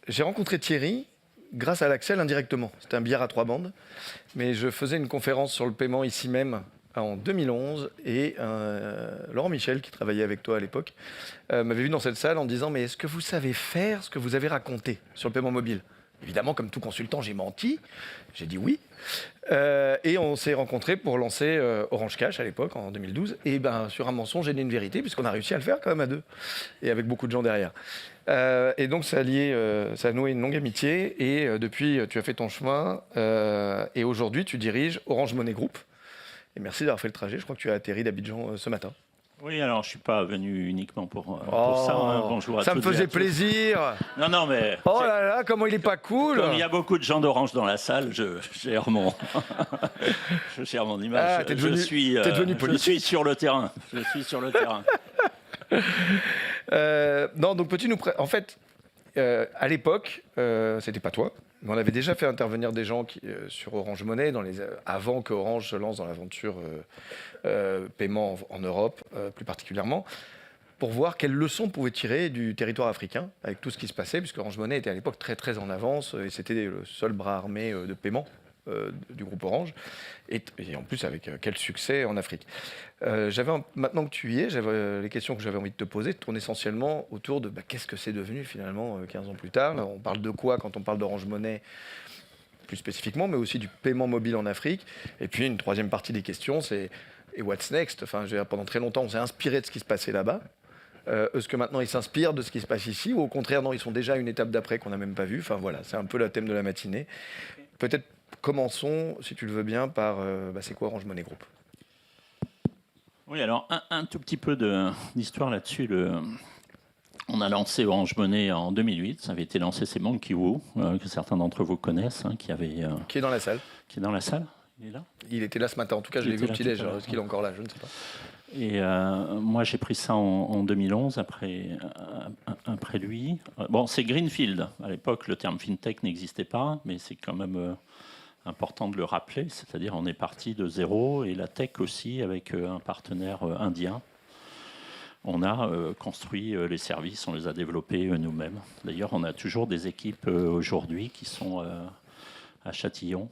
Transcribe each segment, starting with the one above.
j'ai rencontré Thierry grâce à l'Axel indirectement. C'était un billard à 3 bandes. Mais je faisais une conférence sur le paiement ici même en 2011 et Laurent Michel, qui travaillait avec toi à l'époque, m'avait vu dans cette salle en disant « Mais est-ce que vous savez faire ce que vous avez raconté sur le paiement mobile ?» Évidemment, comme tout consultant, j'ai menti. J'ai dit oui. Et on s'est rencontrés pour lancer Orange Cash à l'époque, en 2012. Et ben, sur un mensonge et une vérité, puisqu'on a réussi à le faire quand même à deux. Et avec beaucoup de gens derrière. Et donc, ça a noué une longue amitié. Et depuis, tu as fait ton chemin. Et aujourd'hui, tu diriges Orange Money Group. Et merci d'avoir fait le trajet. Je crois que tu as atterri d'Abidjan ce matin. Oui, alors je ne suis pas venu uniquement pour ça. Oh, Bonjour à tous. ça me faisait plaisir. Non, mais... Oh là là, comment il est pas cool. Comme il y a beaucoup de gens d'Orange dans la salle, je gère mon, je gère mon image. T'es devenu politique. Je suis sur le terrain. Je suis sur le terrain. Non, donc peux-tu nous... En fait, à l'époque, c'était pas toi, mais on avait déjà fait intervenir des gens sur Orange Money avant que Orange se lance dans l'aventure paiement en Europe, plus particulièrement, pour voir quelles leçons on pouvait tirer du territoire africain avec tout ce qui se passait, puisque Orange Money était à l'époque très très en avance et c'était le seul bras armé de paiement du groupe Orange, et en plus avec quel succès en Afrique. Maintenant que tu y es, les questions que j'avais envie de te poser tournent essentiellement autour de qu'est-ce que c'est devenu finalement 15 ans plus tard. Là, on parle de quoi quand on parle d'Orange Money plus spécifiquement, mais aussi du paiement mobile en Afrique. Et puis une troisième partie des questions, c'est et what's next? Enfin, pendant très longtemps, on s'est inspiré de ce qui se passait là-bas. Est-ce que maintenant ils s'inspirent de ce qui se passe ici, ou au contraire, non, ils sont déjà à une étape d'après qu'on n'a même pas vue? Enfin voilà, c'est un peu le thème de la matinée. Peut-être commençons, si tu le veux bien, par c'est quoi Orange Money Group? Oui, alors un tout petit peu d'histoire là-dessus. On a lancé Orange Money en 2008. Ça avait été lancé, c'est Monkey Wu, que certains d'entre vous connaissent, qui est dans la salle. Qui est dans la salle. Il est là. Il était là ce matin. En tout cas, je l'ai vu au petit-déj. Est-ce qu'il est encore là? Je ne sais pas. Et moi, j'ai pris ça en 2011, après lui. Bon, c'est Greenfield. À l'époque, le terme FinTech n'existait pas, mais c'est quand même important de le rappeler. C'est-à-dire, on est parti de zéro, et la tech aussi, avec un partenaire indien. On a construit les services, on les a développés nous-mêmes. D'ailleurs, on a toujours des équipes aujourd'hui qui sont à Châtillon.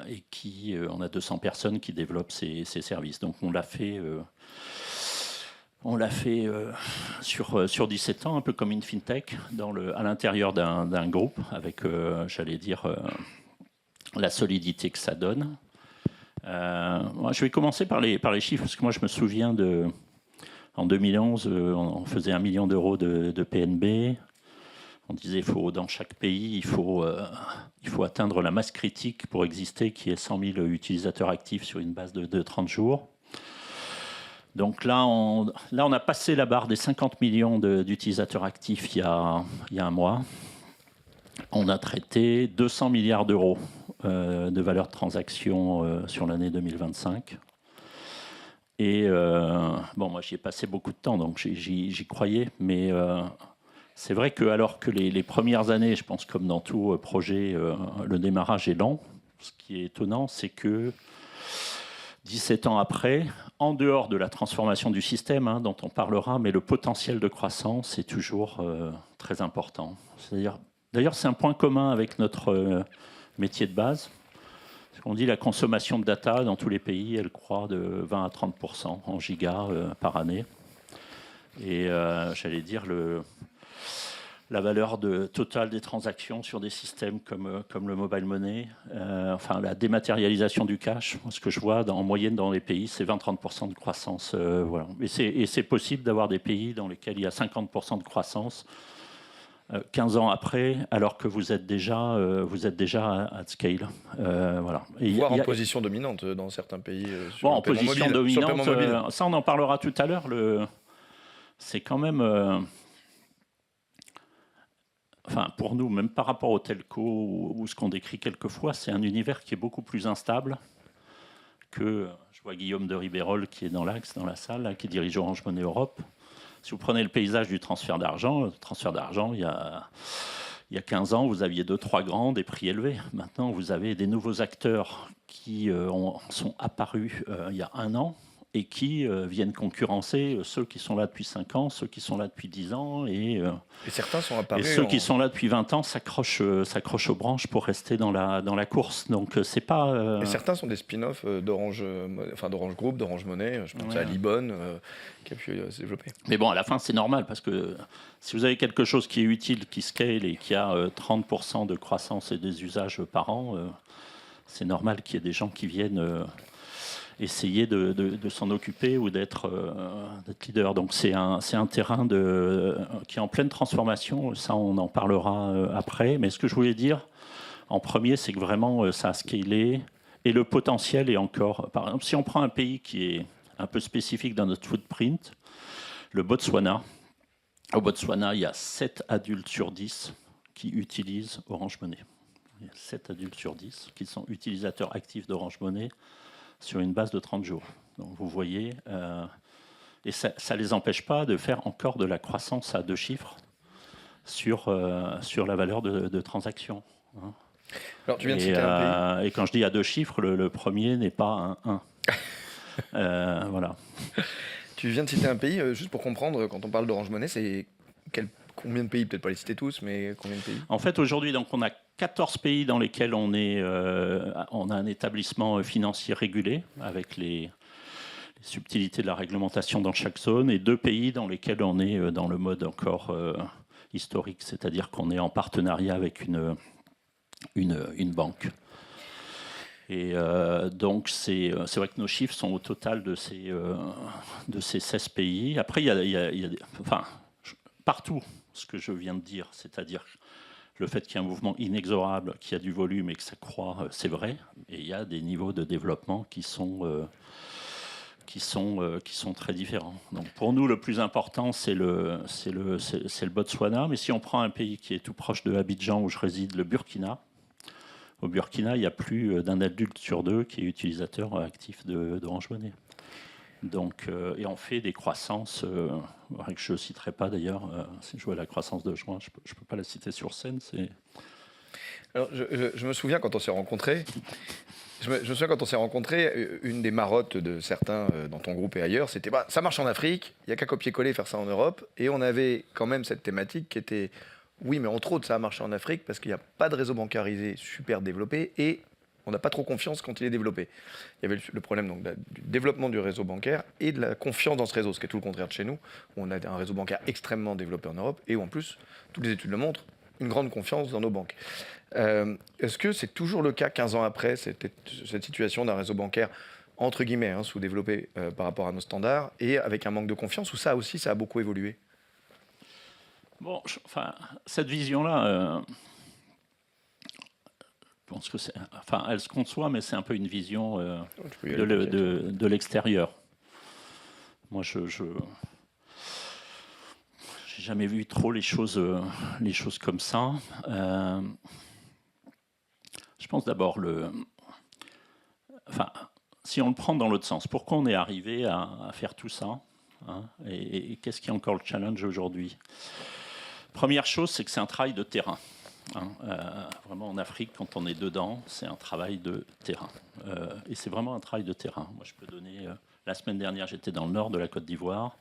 Et on a 200 personnes qui développent ces services. Donc on l'a fait sur 17 ans, un peu comme une fintech, à l'intérieur d'un groupe, avec, j'allais dire, la solidité que ça donne. Moi, je vais commencer par les chiffres, parce que moi je me souviens en 2011, on faisait 1 million d'euros de PNB. On disait dans chaque pays, il faut atteindre la masse critique pour exister, qui est 100 000 utilisateurs actifs sur une base de 30 jours. Donc là, on a passé la barre des 50 millions d'utilisateurs actifs il y a un mois. On a traité 200 milliards d'euros de valeur de transaction sur l'année 2025. Et moi, j'y ai passé beaucoup de temps, donc j'y croyais, mais... c'est vrai que alors que les premières années, je pense comme dans tout projet, le démarrage est lent. Ce qui est étonnant, c'est que 17 ans après, en dehors de la transformation du système, dont on parlera, mais le potentiel de croissance est toujours très important. D'ailleurs, c'est un point commun avec notre métier de base. On dit la consommation de data dans tous les pays, elle croît de 20 à 30% en gigas par année. Et j'allais dire la valeur totale des transactions sur des systèmes comme le mobile money, la dématérialisation du cash, ce que je vois en moyenne dans les pays, c'est 20-30% de croissance. Voilà. Et c'est possible d'avoir des pays dans lesquels il y a 50% de croissance 15 ans après, alors que vous êtes déjà at scale. Voilà. Voire en position dominante dans certains pays. En position dominante, ça on en parlera tout à l'heure. C'est quand même... pour nous, même par rapport au telco ou ce qu'on décrit quelquefois, c'est un univers qui est beaucoup plus instable que... Je vois Guillaume de Ribérol qui est dans l'axe, dans la salle, là, qui dirige Orange Money Europe. Si vous prenez le paysage du transfert d'argent, il y a 15 ans, vous aviez 2-3 grands, des prix élevés. Maintenant, vous avez des nouveaux acteurs qui sont apparus il y a 1 an, et qui viennent concurrencer ceux qui sont là depuis 5 ans, ceux qui sont là depuis 10 ans, et certains sont apparus. Et ceux qui sont là depuis 20 ans s'accrochent aux branches pour rester dans la course. Donc c'est pas. Et certains sont des spin-offs d'Orange Group, d'Orange Money. Je pense à Libon qui a pu se développer. Mais bon, à la fin, c'est normal parce que si vous avez quelque chose qui est utile, qui scale et qui a 30% de croissance et des usages par an, c'est normal qu'il y ait des gens qui viennent essayer de s'en occuper ou d'être leader. Donc c'est un terrain qui est en pleine transformation. Ça, on en parlera après. Mais ce que je voulais dire en premier, c'est que vraiment, ça a scalé. Et le potentiel est encore... Par exemple, si on prend un pays qui est un peu spécifique dans notre footprint, le Botswana. Au Botswana, il y a 7 adultes sur 10 qui utilisent Orange Money. Il y a 7 adultes sur 10 qui sont utilisateurs actifs d'Orange Money sur une base de 30 jours. Donc vous voyez, et ça ne les empêche pas de faire encore de la croissance à 2 chiffres sur la valeur de transaction. Hein. Alors, tu viens de citer un pays. Et quand je dis à 2 chiffres, le premier n'est pas un 1. Voilà. Tu viens de citer un pays, juste pour comprendre, quand on parle d'Orange Money, c'est combien de pays? Peut-être pas les citer tous, mais combien de pays? En fait, aujourd'hui, donc, on a 14 pays dans lesquels on a un établissement financier régulé, avec les subtilités de la réglementation dans chaque zone, et 2 pays dans lesquels on est dans le mode encore historique, c'est-à-dire qu'on est en partenariat avec une banque. Et donc, c'est vrai que nos chiffres sont au total de ces 16 pays. Après, il y a partout ce que je viens de dire, c'est-à-dire le fait qu'il y a un mouvement inexorable, qu'il y a du volume et que ça croît, c'est vrai. Et il y a des niveaux de développement qui sont très différents. Donc pour nous, le plus important, c'est le Botswana. Mais si on prend un pays qui est tout proche de Abidjan, où je réside, le Burkina, au Burkina, il y a plus d'un adulte sur 2 qui est utilisateur actif d'Orange Money. Donc, et on fait des croissances que je ne citerai pas d'ailleurs. Si je vois la croissance de juin, je ne peux pas la citer sur scène. Alors, je me souviens quand on s'est rencontrés. Une des marottes de certains dans ton groupe et ailleurs, c'était ça marche en Afrique, il n'y a qu'à copier-coller faire ça en Europe. Et on avait quand même cette thématique qui était oui, mais entre autres, ça a marché en Afrique parce qu'il n'y a pas de réseau bancarisé super développé et on n'a pas trop confiance quand il est développé. Il y avait le problème donc, du développement du réseau bancaire et de la confiance dans ce réseau, ce qui est tout le contraire de chez nous, où on a un réseau bancaire extrêmement développé en Europe et où en plus, toutes les études le montrent, une grande confiance dans nos banques. Est-ce que c'est toujours le cas 15 ans après, cette situation d'un réseau bancaire entre guillemets sous-développé par rapport à nos standards et avec un manque de confiance, ou ça aussi, ça a beaucoup évolué? Bon, cette vision-là... Je pense que elle se conçoit, mais c'est un peu une vision de l'extérieur. Moi, je n'ai jamais vu trop les choses comme ça. Je pense d'abord si on le prend dans l'autre sens, pourquoi on est arrivé à faire tout ça, hein, et qu'est-ce qui est encore le challenge aujourd'hui? Première chose, c'est que c'est un travail de terrain. Vraiment en Afrique, quand on est dedans, c'est un travail de terrain. Et c'est vraiment un travail de terrain. Moi, je peux donner... la semaine dernière, j'étais dans le nord de la Côte d'Ivoire.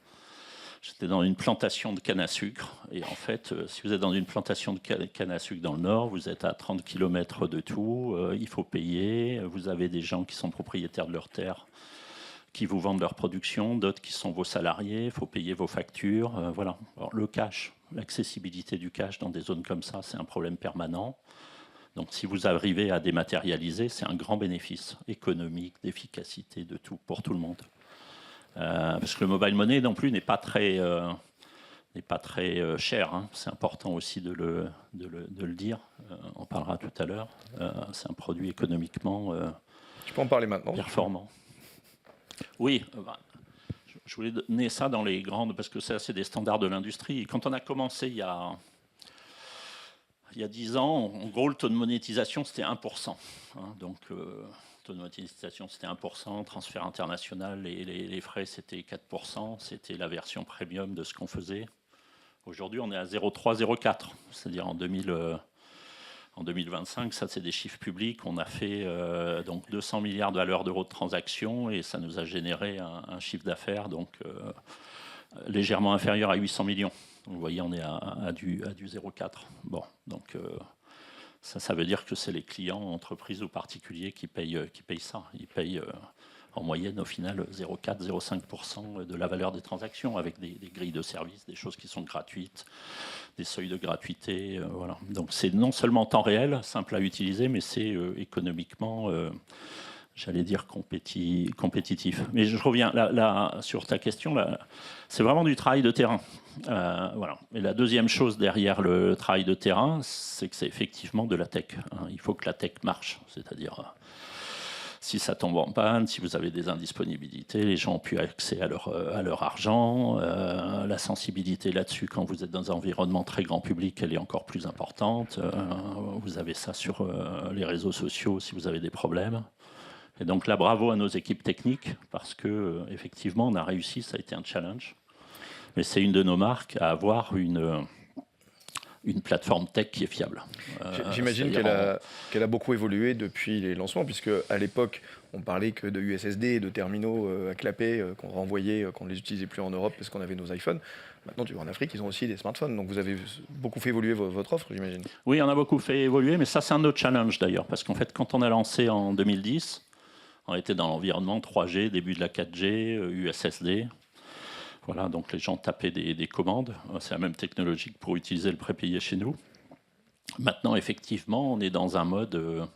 J'étais dans une plantation de canne à sucre. Et en fait, si vous êtes dans une plantation de canne à sucre dans le nord, vous êtes à 30 km de tout. Il faut payer. Vous avez des gens qui sont propriétaires de leurs terres, qui vous vendent leur production, d'autres qui sont vos salariés. Il faut payer vos factures. Voilà. Alors, le cash, l'accessibilité du cash dans des zones comme ça, c'est un problème permanent. Donc si vous arrivez à dématérialiser, c'est un grand bénéfice économique, d'efficacité, de tout, pour tout le monde. Parce que le mobile money non plus n'est pas très cher. Hein. C'est important aussi de le dire. On parlera tout à l'heure. C'est un produit économiquement tu peux en parler maintenant, performant. Oui, je voulais donner ça dans les grandes, parce que ça, c'est des standards de l'industrie. Quand on a commencé il y a 10 ans, en gros, le taux de monétisation, c'était 1%. Hein, donc, le taux de monétisation, c'était 1%. Transfert international, les frais, c'était 4%. C'était la version premium de ce qu'on faisait. Aujourd'hui, on est à 0,3, 0,4. C'est-à-dire en En 2025, ça c'est des chiffres publics, on a fait donc 200 milliards de valeur d'euros de transactions et ça nous a généré un chiffre d'affaires donc légèrement inférieur à 800 millions. Donc, vous voyez, on est à du 0,4. Bon, donc ça veut dire que c'est les clients, entreprises ou particuliers qui payent ça. Ils payent en moyenne, au final, 0,4, 0,5% de la valeur des transactions, avec des grilles de services, des choses qui sont gratuites, des seuils de gratuité. Voilà. Donc c'est non seulement temps réel, simple à utiliser, mais c'est économiquement, j'allais dire, compétitif. Mais je reviens là sur ta question, là, c'est vraiment du travail de terrain. Voilà. Et la deuxième chose derrière le travail de terrain, c'est que c'est effectivement de la tech. Hein. Il faut que la tech marche, c'est-à-dire si ça tombe en panne, si vous avez des indisponibilités, les gens ont pu accès à leur argent, la sensibilité là-dessus quand vous êtes dans un environnement très grand public, elle est encore plus importante. Vous avez ça sur les réseaux sociaux si vous avez des problèmes. Et donc là, bravo à nos équipes techniques parce que effectivement, on a réussi, ça a été un challenge. Mais c'est une de nos marques à avoir une plateforme tech qui est fiable. J'imagine qu'elle a beaucoup évolué depuis les lancements, puisque à l'époque, on parlait que de USSD et de terminaux à clapper qu'on renvoyait, qu'on ne les utilisait plus en Europe parce qu'on avait nos iPhones. Maintenant, tu vois, en Afrique, ils ont aussi des smartphones. Donc vous avez beaucoup fait évoluer votre offre, j'imagine. Oui, on a beaucoup fait évoluer, mais ça, c'est un autre challenge d'ailleurs. Parce qu'en fait, quand on a lancé en 2010, on était dans l'environnement 3G, début de la 4G, USSD. Voilà, donc les gens tapaient des commandes. C'est la même technologie que pour utiliser le prépayé chez nous. Maintenant, effectivement, on est dans un mode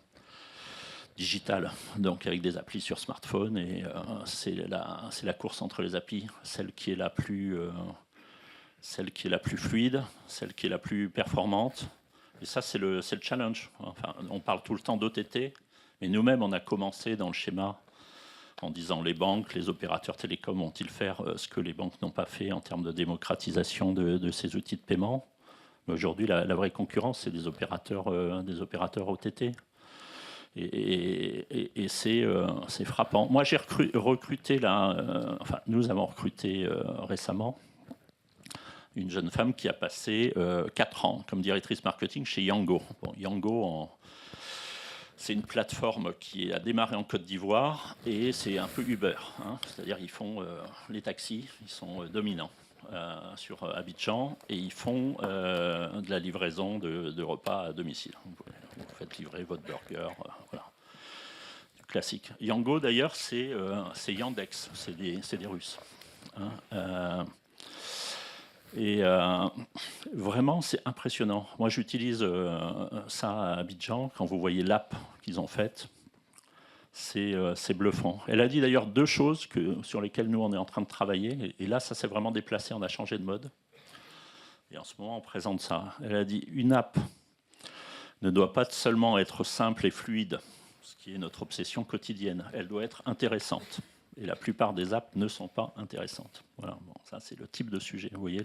digital, donc avec des applis sur smartphone. Et c'est la course entre les applis, celle qui est la plus fluide, celle qui est la plus performante. Et ça, c'est le challenge. Enfin, on parle tout le temps d'OTT, mais nous-mêmes, on a commencé dans le schéma en disant les banques, les opérateurs télécoms vont-ils faire ce que les banques n'ont pas fait en termes de démocratisation de ces outils de paiement. Mais aujourd'hui, la vraie concurrence, c'est des opérateurs OTT. Et c'est frappant. Moi, j'ai recruté enfin, nous avons recruté récemment une jeune femme qui a passé 4 ans comme directrice marketing chez Yango. Bon, Yango, c'est une plateforme qui a démarré en Côte d'Ivoire et c'est un peu Uber. Hein. C'est-à-dire ils font les taxis, ils sont dominants sur Abidjan et ils font de la livraison de repas à domicile. Vous faites livrer votre burger, voilà. Du classique. Yango d'ailleurs, c'est Yandex, c'est des Russes. Hein. Et vraiment, c'est impressionnant. Moi, j'utilise ça à Abidjan. Quand vous voyez l'app qu'ils ont faite, c'est bluffant. Elle a dit d'ailleurs 2 choses sur lesquelles nous, on est en train de travailler. Et là, ça s'est vraiment déplacé. On a changé de mode. Et en ce moment, on présente ça. Elle a dit une app ne doit pas seulement être simple et fluide, ce qui est notre obsession quotidienne. Elle doit être intéressante. Et la plupart des apps ne sont pas intéressantes. Voilà, bon, ça c'est le type de sujet. Vous voyez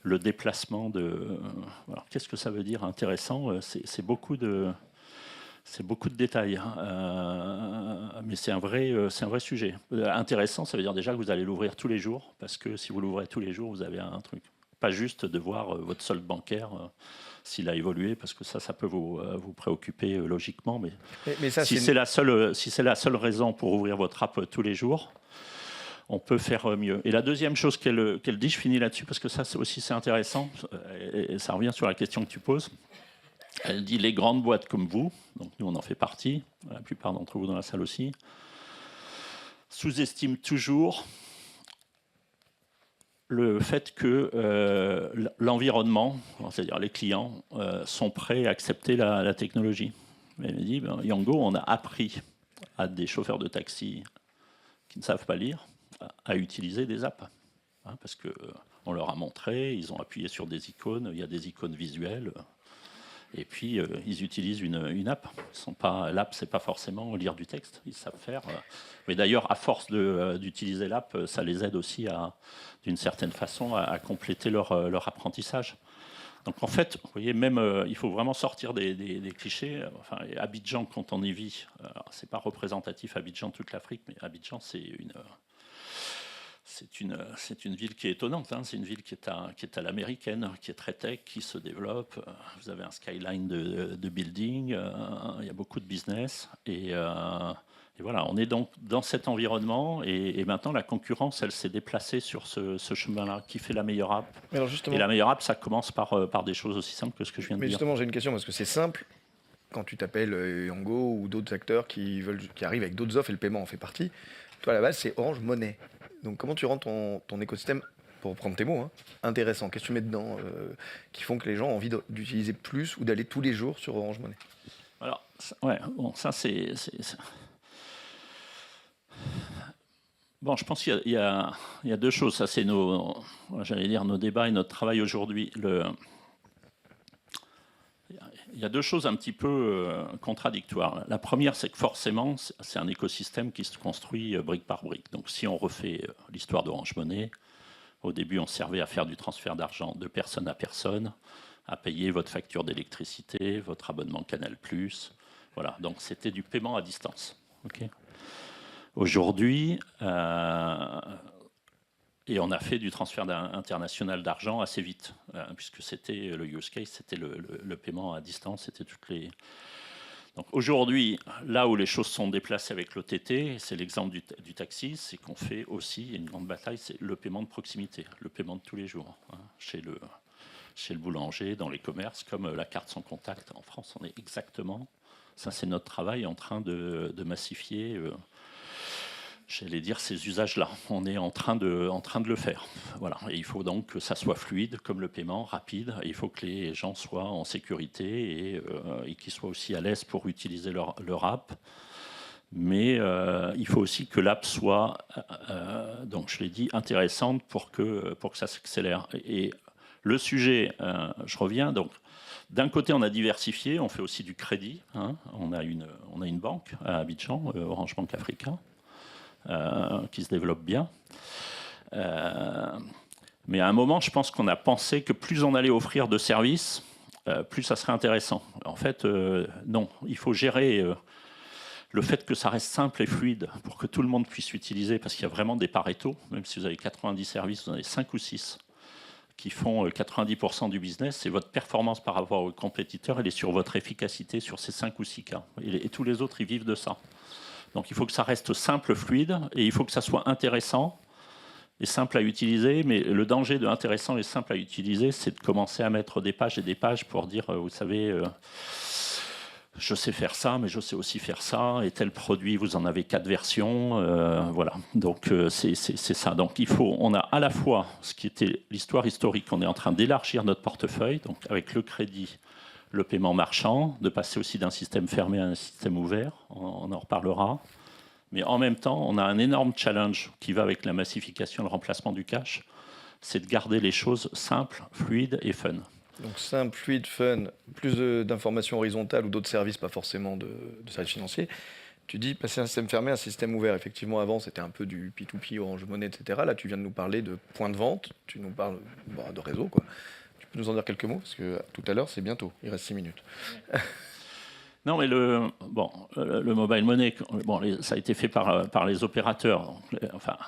le déplacement de. Alors, qu'est-ce que ça veut dire intéressant? C'est beaucoup de détails, mais c'est un vrai sujet. Intéressant, ça veut dire déjà que vous allez l'ouvrir tous les jours, parce que si vous l'ouvrez tous les jours, vous avez un truc. Pas juste de voir votre solde bancaire. S'il a évolué, parce que ça peut vous préoccuper logiquement. Mais ça, si c'est la seule raison pour ouvrir votre app tous les jours, on peut faire mieux. Et la deuxième chose qu'elle dit, je finis là-dessus, parce que ça aussi c'est intéressant, et ça revient sur la question que tu poses. Elle dit les grandes boîtes comme vous, donc nous on en fait partie, la plupart d'entre vous dans la salle aussi, sous-estiment toujours le fait que l'environnement, c'est-à-dire les clients, sont prêts à accepter la technologie. Elle me dit, Yango, on a appris à des chauffeurs de taxi qui ne savent pas lire à utiliser des apps. Hein, parce qu'on leur a montré, ils ont appuyé sur des icônes, il y a des icônes visuelles, et puis ils utilisent une app. L'app, c'est pas forcément lire du texte, ils savent faire. Mais d'ailleurs, à force d'utiliser l'app, ça les aide aussi d'une certaine façon à compléter leur apprentissage. Donc en fait, vous voyez, même il faut vraiment sortir des clichés. Enfin, Abidjan, quand on y vit, c'est pas représentatif Abidjan toute l'Afrique, mais Abidjan, c'est c'est une ville qui est étonnante, hein. C'est une ville qui est à l'américaine, qui est très tech, qui se développe. Vous avez un skyline de building, il y a beaucoup de business. Et voilà, on est donc dans cet environnement. Et maintenant, la concurrence, elle s'est déplacée sur ce chemin-là. Qui fait la meilleure app? Alors justement, Et la meilleure app, ça commence par des choses aussi simples que ce que je viens de mais dire. justement, j'ai une question parce que c'est simple. Quand tu t'appelles Yango ou d'autres acteurs qui arrivent avec d'autres offres et le paiement en fait partie, toi à la base c'est Orange Money. Donc comment tu rends ton écosystème, pour prendre tes mots, hein, intéressant? Qu'est-ce que tu mets dedans qui font que les gens ont envie d'utiliser plus ou d'aller tous les jours sur Orange Money? Alors, ouais, bon, ça c'est... Bon, je pense qu'il y a deux choses. Ça, c'est nos débats et notre travail aujourd'hui. Il y a deux choses un petit peu contradictoires. La première, c'est que forcément, c'est un écosystème qui se construit brique par brique. Donc, si on refait l'histoire d'Orange Money, au début, on servait à faire du transfert d'argent de personne à personne, à payer votre facture d'électricité, votre abonnement Canal+. Voilà, donc c'était du paiement à distance. Okay. Aujourd'hui, et on a fait du transfert international d'argent assez vite, puisque c'était le use case, c'était le paiement à distance, c'était toutes les... Donc aujourd'hui, là où les choses sont déplacées avec l'OTT, c'est l'exemple du taxi, c'est qu'on fait aussi une grande bataille, c'est le paiement de proximité, le paiement de tous les jours, hein, chez le boulanger, dans les commerces, comme la carte sans contact. En France, on est exactement... Ça, c'est notre travail en train de massifier... j'allais dire ces usages-là. On est en train de le faire. Voilà. Et il faut donc que ça soit fluide, comme le paiement, rapide. Et il faut que les gens soient en sécurité et qu'ils soient aussi à l'aise pour utiliser leur app. Mais il faut aussi que l'app soit, donc je l'ai dit, intéressante pour que ça s'accélère. Et le sujet, je reviens, donc d'un côté on a diversifié, on fait aussi du crédit. Hein. On a une banque à Abidjan, Orange Bank Africa, qui se développe bien. Mais à un moment, je pense qu'on a pensé que plus on allait offrir de services, plus ça serait intéressant. En fait, non. Il faut gérer le fait que ça reste simple et fluide pour que tout le monde puisse utiliser, parce qu'il y a vraiment des paretos. Même si vous avez 90 services, vous en avez 5 ou 6 qui font 90% du business. Et votre performance par rapport aux compétiteurs, elle est sur votre efficacité sur ces 5 ou 6 cas. Et tous les autres, ils vivent de ça. Donc il faut que ça reste simple, fluide, et il faut que ça soit intéressant et simple à utiliser. Mais le danger de intéressant et simple à utiliser, c'est de commencer à mettre des pages et des pages pour dire, vous savez, je sais faire ça, mais je sais aussi faire ça, et tel produit, vous en avez 4 versions. Voilà, donc c'est ça. Donc on a à la fois ce qui était l'histoire historique, on est en train d'élargir notre portefeuille, donc avec le crédit, le paiement marchand, de passer aussi d'un système fermé à un système ouvert, on en reparlera. Mais en même temps, on a un énorme challenge qui va avec la massification et le remplacement du cash, c'est de garder les choses simples, fluides et fun. Donc simple, fluide, fun, plus d'informations horizontales ou d'autres services, pas forcément de services financiers. Tu dis passer un système fermé à un système ouvert. Effectivement, avant, c'était un peu du P2P, Orange Money, etc. Là, tu viens de nous parler de points de vente, tu nous parles de réseau, quoi. Tu peux nous en dire quelques mots? Parce que tout à l'heure, c'est bientôt. Il reste 6 minutes. Non, mais le mobile money, ça a été fait par les opérateurs. Donc, enfin,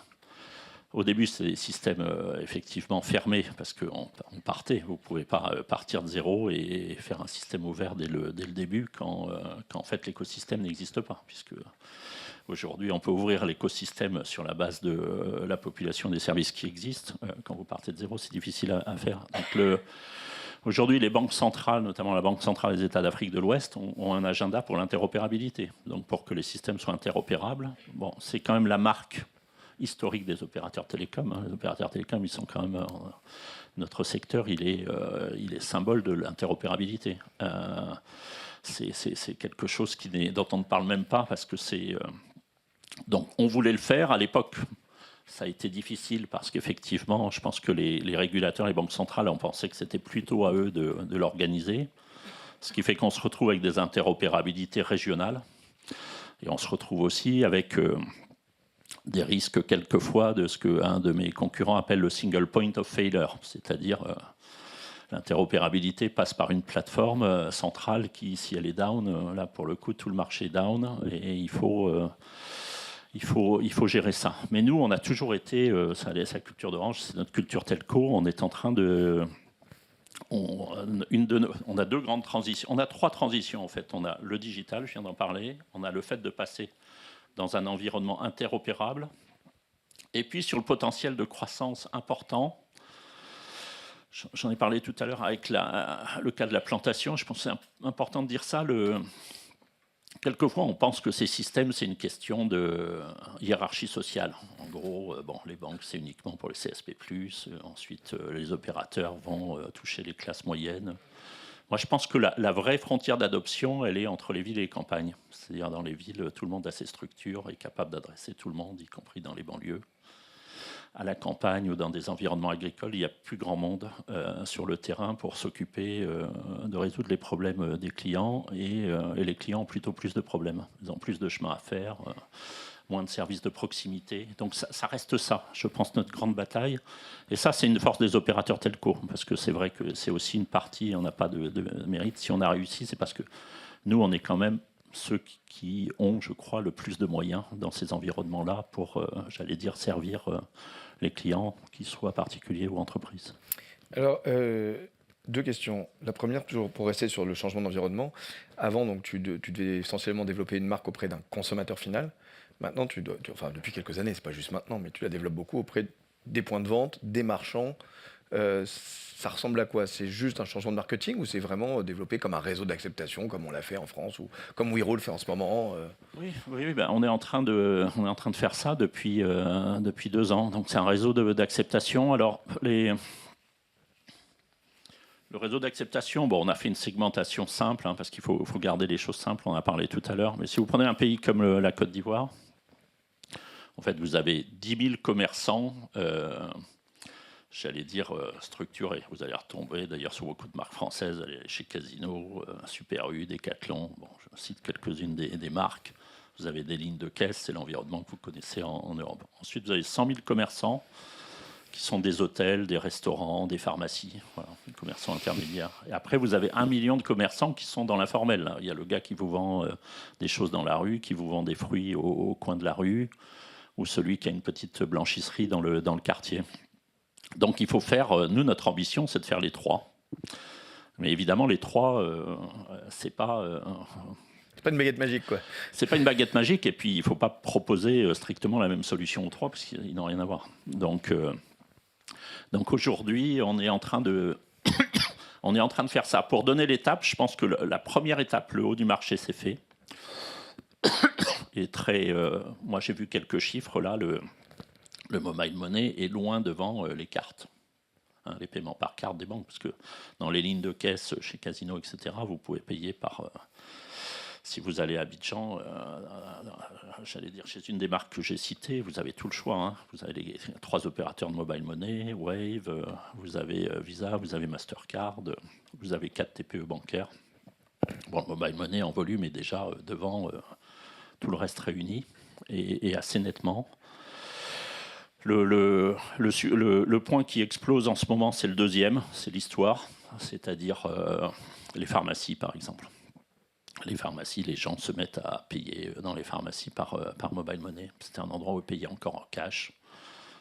au début, c'était des systèmes effectivement fermés parce qu'on partait. Vous ne pouvez pas partir de zéro et faire un système ouvert dès le début quand en fait l'écosystème n'existe pas. Puisque aujourd'hui, on peut ouvrir l'écosystème sur la base de la population des services qui existent. Quand vous partez de zéro, c'est difficile à faire. Donc, aujourd'hui, les banques centrales, notamment la Banque centrale des États d'Afrique de l'Ouest, ont un agenda pour l'interopérabilité. Donc, pour que les systèmes soient interopérables, bon, c'est quand même la marque historique des opérateurs télécoms. Hein. Les opérateurs télécoms, ils sont quand même... notre secteur, il est symbole de l'interopérabilité. C'est quelque chose dont on ne parle même pas parce que c'est... donc, on voulait le faire à l'époque. Ça a été difficile parce qu'effectivement, je pense que les régulateurs, les banques centrales ont pensé que c'était plutôt à eux de l'organiser. Ce qui fait qu'on se retrouve avec des interopérabilités régionales. Et on se retrouve aussi avec des risques quelquefois de ce qu'un de mes concurrents appelle le single point of failure. C'est-à-dire l'interopérabilité passe par une plateforme centrale qui, si elle est down, là pour le coup, tout le marché est down. Et il faut il faut gérer ça. Mais nous, on a toujours été, ça allait, sa culture d'Orange, c'est notre culture telco. On est en train de... On a deux grandes transitions. On a trois transitions, en fait. On a le digital, je viens d'en parler. On a le fait de passer dans un environnement interopérable. Et puis, sur le potentiel de croissance important, j'en ai parlé tout à l'heure avec le cas de la plantation. Je pense que c'est important de dire ça. Quelquefois, on pense que ces systèmes, c'est une question de hiérarchie sociale. En gros, les banques, c'est uniquement pour les CSP+. Ensuite, les opérateurs vont toucher les classes moyennes. Moi, je pense que la vraie frontière d'adoption, elle est entre les villes et les campagnes. C'est-à-dire, dans les villes, tout le monde a ses structures, est capable d'adresser tout le monde, y compris dans les banlieues. À la campagne ou dans des environnements agricoles, il n'y a plus grand monde sur le terrain pour s'occuper de résoudre les problèmes des clients. Et les clients ont plutôt plus de problèmes. Ils ont plus de chemin à faire, moins de services de proximité. Donc ça reste ça, je pense, notre grande bataille. Et ça, c'est une force des opérateurs telco. Parce que c'est vrai que c'est aussi une partie, on n'a pas de mérite. Si on a réussi, c'est parce que nous, on est quand même ceux qui ont, je crois, le plus de moyens dans ces environnements-là pour, j'allais dire, servir les clients, qu'ils soient particuliers ou entreprises. Alors, deux questions. La première, toujours pour rester sur le changement d'environnement. Avant, donc, tu devais essentiellement développer une marque auprès d'un consommateur final. Maintenant, depuis quelques années, c'est pas juste maintenant, mais tu la développes beaucoup auprès des points de vente, des marchands. Ça ressemble à quoi? C'est juste un changement de marketing ou c'est vraiment développé comme un réseau d'acceptation, comme on l'a fait en France ou comme WeRoll le fait en ce moment? Oui, on est en train de faire ça depuis 2 ans. Donc c'est un réseau d'acceptation. Alors le réseau d'acceptation, on a fait une segmentation simple parce qu'il faut garder les choses simples. On en a parlé tout à l'heure. Mais si vous prenez un pays comme la Côte d'Ivoire, en fait, vous avez 10 000 commerçants. J'allais dire structurés. Vous allez retomber d'ailleurs sur beaucoup de marques françaises, allez chez Casino, Super U, Decathlon, je cite quelques-unes des marques. Vous avez des lignes de caisse, c'est l'environnement que vous connaissez en Europe. Ensuite, vous avez 100 000 commerçants qui sont des hôtels, des restaurants, des pharmacies, voilà, des commerçants intermédiaires. Et après, vous avez 1 million de commerçants qui sont dans l'informel. Il y a le gars qui vous vend des choses dans la rue, qui vous vend des fruits au coin de la rue, ou celui qui a une petite blanchisserie dans le quartier. Donc il faut faire, nous notre ambition c'est de faire les trois. Mais évidemment les trois, c'est pas une baguette magique quoi. C'est pas une baguette magique et puis il faut pas proposer strictement la même solution aux trois parce qu'ils n'ont rien à voir. Donc aujourd'hui on est en train de faire ça. Pour donner l'étape, je pense que la première étape, le haut du marché c'est fait. Et moi j'ai vu quelques chiffres là, le mobile money est loin devant les cartes, les paiements par carte des banques, parce que dans les lignes de caisse chez Casino, etc., vous pouvez payer par... si vous allez à Abidjan, j'allais dire chez une des marques que j'ai citées, vous avez tout le choix. Vous avez les 3 opérateurs de mobile money, Wave, vous avez Visa, vous avez Mastercard, vous avez 4 TPE bancaires. Le mobile money en volume est déjà devant tout le reste réuni, et assez nettement. Le point qui explose en ce moment, c'est le deuxième, c'est l'histoire, c'est-à-dire les pharmacies, par exemple. Les pharmacies, les gens se mettent à payer dans les pharmacies par mobile money. C'était un endroit où payer encore en cash.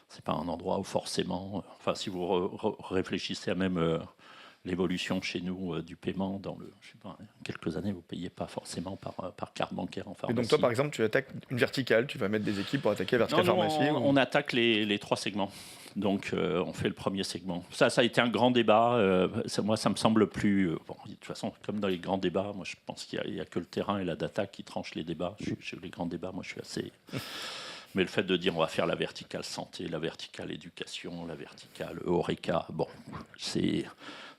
C'est pas un endroit où forcément... Enfin, si vous réfléchissez à même l'évolution chez nous du paiement dans quelques années, vous ne payez pas forcément par carte bancaire en pharmacie. Et donc toi, par exemple, tu attaques une verticale, tu vas mettre des équipes pour attaquer la verticale pharmacie on attaque les 3 segments. Donc on fait le premier segment. Ça a été un grand débat. Moi, ça me semble plus... de toute façon, comme dans les grands débats, moi je pense qu'il n'y a que le terrain et la data qui tranchent les débats. Chez les grands débats, moi je suis assez... Mais le fait de dire on va faire la verticale santé, la verticale éducation, la verticale Horeca,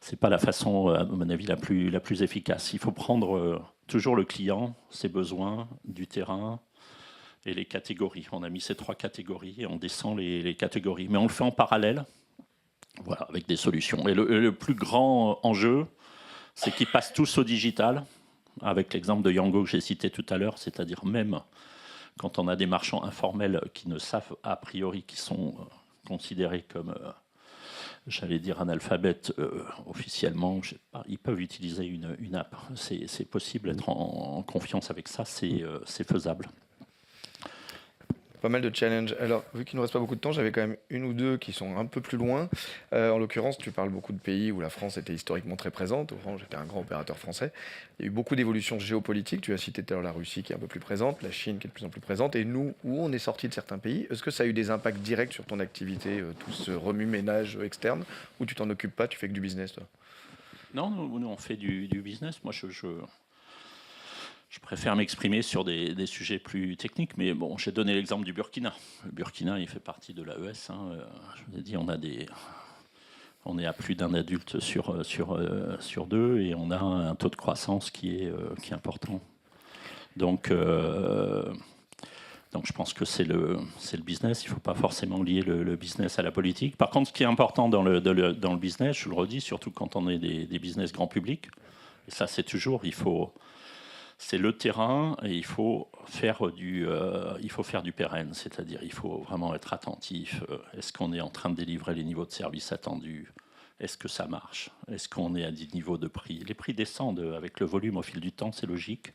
c'est pas la façon, à mon avis, la plus efficace. Il faut prendre toujours le client, ses besoins, du terrain et les catégories. On a mis ces 3 catégories et on descend les catégories. Mais on le fait en parallèle, voilà, avec des solutions. Et le plus grand enjeu, c'est qu'ils passent tous au digital, avec l'exemple de Yango que j'ai cité tout à l'heure, c'est-à-dire même quand on a des marchands informels qui ne savent a priori, qui sont considérés comme... j'allais dire analphabètes officiellement, ils peuvent utiliser une app. C'est possible, être en confiance avec ça, c'est faisable. Pas mal de challenges. Alors, vu qu'il ne nous reste pas beaucoup de temps, j'avais quand même une ou deux qui sont un peu plus loin. En l'occurrence, tu parles beaucoup de pays où la France était historiquement très présente. Orange était un grand opérateur français. Il y a eu beaucoup d'évolutions géopolitiques. Tu as cité tout à l'heure la Russie qui est un peu plus présente, la Chine qui est de plus en plus présente. Et nous, où on est sorti de certains pays, est-ce que ça a eu des impacts directs sur ton activité, tout ce remue-ménage externe, ou tu t'en occupes pas, tu fais que du business, toi? Non, nous, on fait du business. Moi, je préfère m'exprimer sur des sujets plus techniques, mais bon, j'ai donné l'exemple du Burkina. Le Burkina, il fait partie de l'AES. Hein. Je vous ai dit, on est à plus d'un adulte sur deux et on a un taux de croissance qui est important. Donc je pense que c'est le business. Il ne faut pas forcément lier le business à la politique. Par contre, ce qui est important dans le business, je le redis, surtout quand on est des business grand public, et ça c'est toujours, c'est le terrain et il faut faire du pérenne, c'est-à-dire il faut vraiment être attentif. Est-ce qu'on est en train de délivrer les niveaux de service attendus? Est-ce que ça marche? Est-ce qu'on est à des niveaux de prix? Les prix descendent avec le volume au fil du temps, c'est logique.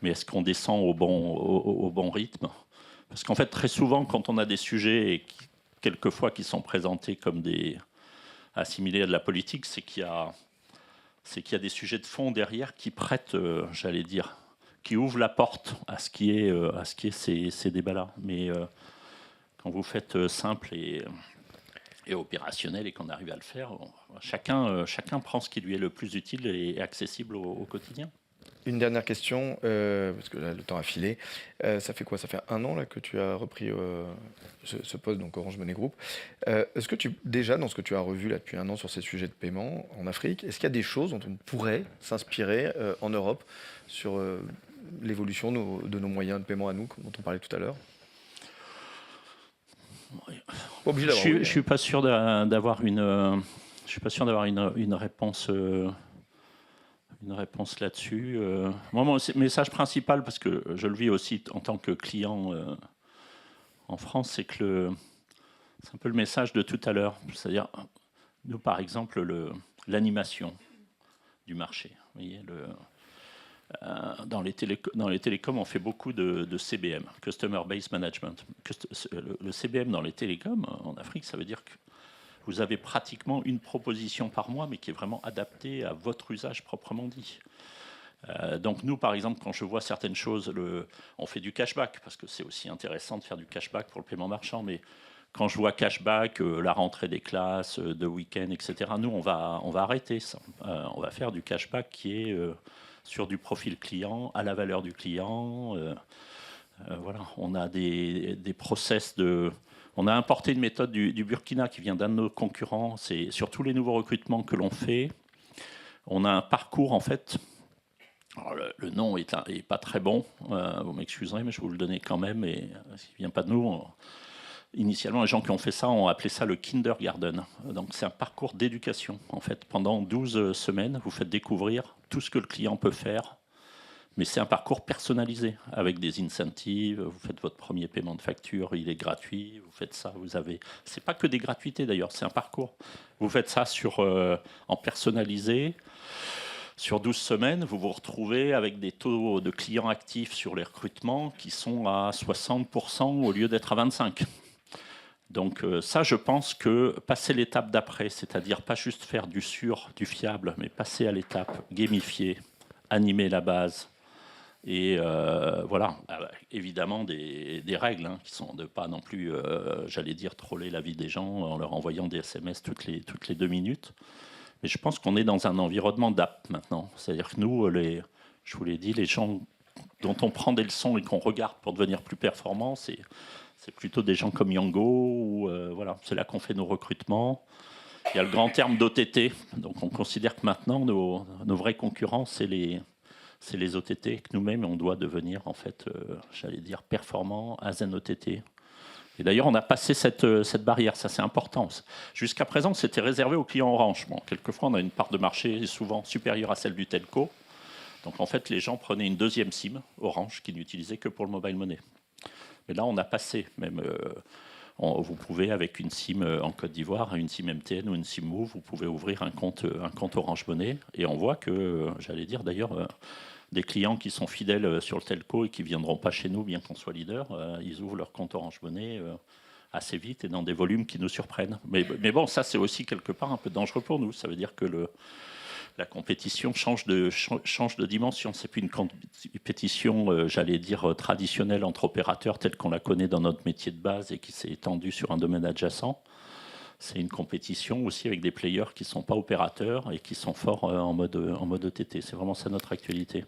Mais est-ce qu'on descend au bon rythme? Parce qu'en fait, très souvent, quand on a des sujets, et quelquefois qui sont présentés comme assimilés à de la politique, c'est qu'il y a des sujets de fond derrière qui prêtent, j'allais dire, qui ouvrent la porte à ce qui est ces débats-là. Mais quand vous faites simple et opérationnel et qu'on arrive à le faire, chacun prend ce qui lui est le plus utile et accessible au quotidien. Une dernière question, parce que là, le temps a filé. Ça fait quoi? Ça fait 1 an là, que tu as repris ce poste, donc Orange Money Group. Est-ce que déjà, dans ce que tu as revu là, depuis 1 an sur ces sujets de paiement en Afrique, est-ce qu'il y a des choses dont on pourrait s'inspirer en Europe sur l'évolution de nos moyens de paiement à nous, dont on parlait tout à l'heure? Je suis pas sûr d'avoir une réponse. Une réponse là-dessus. Moi, mon message principal, parce que je le vis aussi en tant que client en France, c'est que c'est un peu le message de tout à l'heure. C'est-à-dire, nous, par exemple, l'animation du marché. Vous voyez, dans les télécoms, on fait beaucoup de CBM, Customer Base Management. Le CBM dans les télécoms, en Afrique, ça veut dire que vous avez pratiquement une proposition par mois, mais qui est vraiment adaptée à votre usage proprement dit. Donc nous, par exemple, quand je vois certaines choses, on fait du cashback, parce que c'est aussi intéressant de faire du cashback pour le paiement marchand, mais quand je vois cashback, la rentrée des classes, de week-end, etc., nous, on va arrêter ça. On va faire du cashback qui est sur du profil client, à la valeur du client. Voilà, on a des process On a importé une méthode du Burkina qui vient d'un de nos concurrents. C'est sur tous les nouveaux recrutements que l'on fait. On a un parcours, en fait. Alors, le nom est pas très bon. Vous m'excuserez, mais je vais vous le donner quand même. Et s'il ne vient pas de nous, initialement, les gens qui ont fait ça ont appelé ça le kindergarten. Donc, c'est un parcours d'éducation. En fait, pendant 12 semaines, vous faites découvrir tout ce que le client peut faire. Mais c'est un parcours personnalisé, avec des incentives. Vous faites votre premier paiement de facture, il est gratuit. Vous faites ça, vous avez... C'est pas que des gratuités d'ailleurs, c'est un parcours. Vous faites ça en personnalisé. Sur 12 semaines, vous vous retrouvez avec des taux de clients actifs sur les recrutements qui sont à 60% au lieu d'être à 25%. Donc ça, je pense que passer l'étape d'après, c'est-à-dire pas juste faire du fiable, mais passer à l'étape gamifiée, animer la base, et voilà, évidemment des règles qui sont de pas non plus, j'allais dire, troller la vie des gens en leur envoyant des SMS toutes les 2 minutes. Mais je pense qu'on est dans un environnement d'app maintenant. C'est-à-dire que nous, je vous l'ai dit, les gens dont on prend des leçons et qu'on regarde pour devenir plus performants, c'est plutôt des gens comme Yango. Ou, voilà, c'est là qu'on fait nos recrutements. Il y a le grand terme d'OTT. Donc on considère que maintenant, nos vrais concurrents, c'est les OTT, que nous-mêmes, on doit devenir, en fait, j'allais dire, performants à un OTT. Et d'ailleurs, on a passé cette barrière, ça c'est important. Jusqu'à présent, c'était réservé aux clients Orange. Bon, quelquefois, on a une part de marché souvent supérieure à celle du telco. Donc en fait, les gens prenaient une deuxième SIM Orange qu'ils n'utilisaient que pour le mobile money. Mais là, on a passé même... vous pouvez, avec une SIM en Côte d'Ivoire, une SIM MTN ou une SIM Move, vous pouvez ouvrir un compte Orange Money. Et on voit que, j'allais dire d'ailleurs, des clients qui sont fidèles sur le telco et qui ne viendront pas chez nous, bien qu'on soit leader. Ils ouvrent leur compte Orange Money assez vite et dans des volumes qui nous surprennent. Mais bon, ça, c'est aussi quelque part un peu dangereux pour nous. Ça veut dire que la compétition change de dimension. C'est plus une compétition, j'allais dire, traditionnelle entre opérateurs telle qu'on la connaît dans notre métier de base et qui s'est étendue sur un domaine adjacent. C'est une compétition aussi avec des players qui ne sont pas opérateurs et qui sont forts en mode OTT. C'est vraiment ça notre actualité.